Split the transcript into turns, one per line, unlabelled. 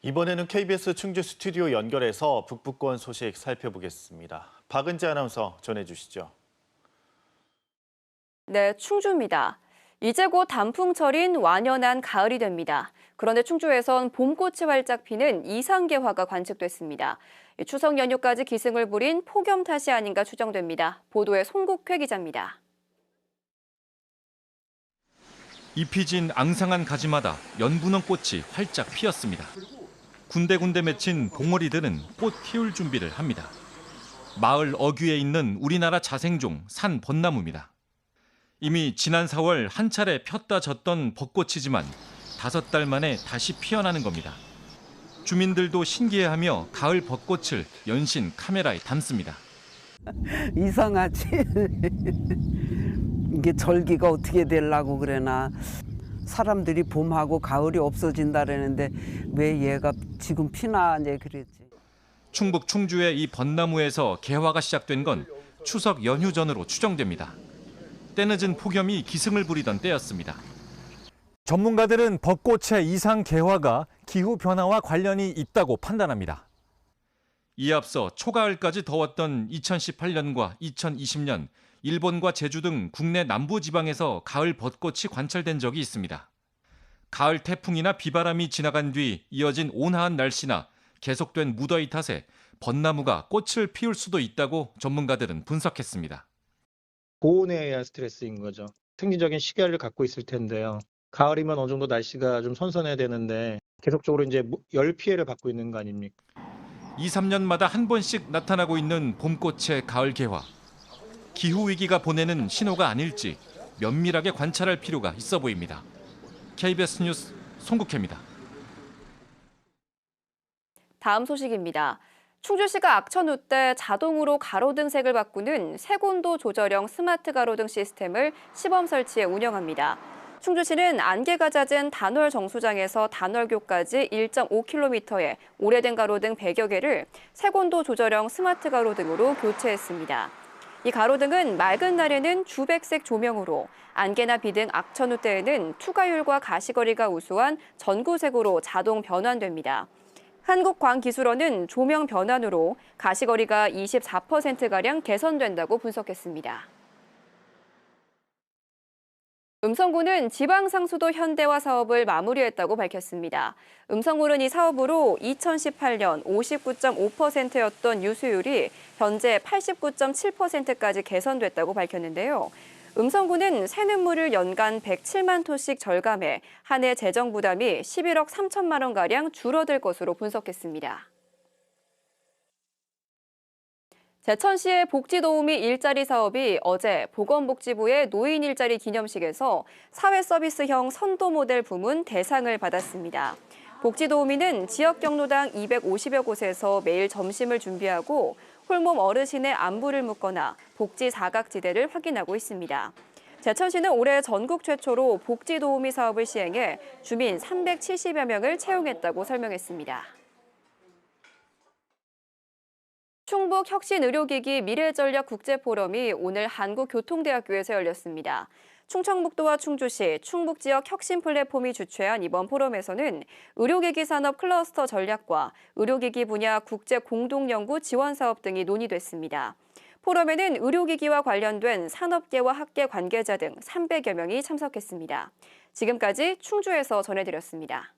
이번에는 KBS 충주 스튜디오 연결해서 북부권 소식 살펴보겠습니다. 박은지 아나운서 전해주시죠.
네, 충주입니다. 이제 곧 단풍철인 완연한 가을이 됩니다. 그런데 충주에선 봄꽃이 활짝 피는 이상개화가 관측됐습니다. 추석 연휴까지 기승을 부린 폭염 탓이 아닌가 추정됩니다. 보도에 송국회 기자입니다.
잎이 진 앙상한 가지마다 연분홍 꽃이 활짝 피었습니다. 군데군데 맺힌 봉오리들은 꽃 피울 준비를 합니다. 마을 어귀에 있는 우리나라 자생종 산 벚나무입니다. 이미 지난 4월 한 차례 폈다 졌던 벚꽃이지만 5달 만에 다시 피어나는 겁니다. 주민들도 신기해하며 가을 벚꽃을 연신 카메라에 담습니다.
이상하지? 이게 절기가 어떻게 되려고 그러나. 사람들이 봄하고 가을이 없어진다라는데 왜 얘가 지금 피나 이제 그랬지.
충북 충주의 이 벚나무에서 개화가 시작된 건 추석 연휴 전으로 추정됩니다. 때늦은 폭염이 기승을 부리던 때였습니다.
전문가들은 벚꽃의 이상 개화가 기후 변화와 관련이 있다고 판단합니다.
이에 앞서 초가을까지 더웠던 2018년과 2020년 일본과 제주 등 국내 남부 지방에서 가을 벚꽃이 관찰된 적이 있습니다. 가을 태풍이나 비바람이 지나간 뒤 이어진 온화한 날씨나 계속된 무더위 탓에 벚나무가 꽃을 피울 수도 있다고 전문가들은 분석했습니다.
고온에 의한 스트레스인 거죠. 생리적인 시계를 갖고 있을 텐데요. 가을이면 어느 정도 날씨가 좀 선선해야 되는데 계속적으로 이제 열 피해를 받고 있는 거 아닙니까?
2, 3년마다 한 번씩 나타나고 있는 봄꽃의 가을 개화. 기후위기가 보내는 신호가 아닐지 면밀하게 관찰할 필요가 있어 보입니다. KBS 뉴스 송국혜입니다.
다음 소식입니다. 충주시가 악천후 때 자동으로 가로등 색을 바꾸는 색온도 조절형 스마트 가로등 시스템을 시범 설치해 운영합니다. 충주시는 안개가 잦은 단월 정수장에서 단월교까지 1.5km의 오래된 가로등 100여 개를 색온도 조절형 스마트 가로등으로 교체했습니다. 이 가로등은 맑은 날에는 주백색 조명으로, 안개나 비 등 악천후 때에는 투과율과 가시거리가 우수한 전구색으로 자동 변환됩니다. 한국광기술원은 조명 변환으로 가시거리가 24%가량 개선된다고 분석했습니다. 음성군은 지방상수도 현대화 사업을 마무리했다고 밝혔습니다. 음성군은 이 사업으로 2018년 59.5%였던 유수율이 현재 89.7%까지 개선됐다고 밝혔는데요. 음성군은 새는물을 연간 107만 톤씩 절감해 한 해 재정 부담이 11억 3천만 원가량 줄어들 것으로 분석했습니다. 제천시의 복지도우미 일자리 사업이 어제 보건복지부의 노인 일자리 기념식에서 사회서비스형 선도 모델 부문 대상을 받았습니다. 복지도우미는 지역 경로당 250여 곳에서 매일 점심을 준비하고 홀몸 어르신의 안부를 묻거나 복지 사각지대를 확인하고 있습니다. 제천시는 올해 전국 최초로 복지도우미 사업을 시행해 주민 370여 명을 채용했다고 설명했습니다. 충북혁신의료기기 미래전략 국제포럼이 오늘 한국교통대학교에서 열렸습니다. 충청북도와 충주시, 충북지역 혁신 플랫폼이 주최한 이번 포럼에서는 의료기기 산업 클러스터 전략과 의료기기 분야 국제 공동연구 지원 사업 등이 논의됐습니다. 포럼에는 의료기기와 관련된 산업계와 학계 관계자 등 300여 명이 참석했습니다. 지금까지 충주에서 전해드렸습니다.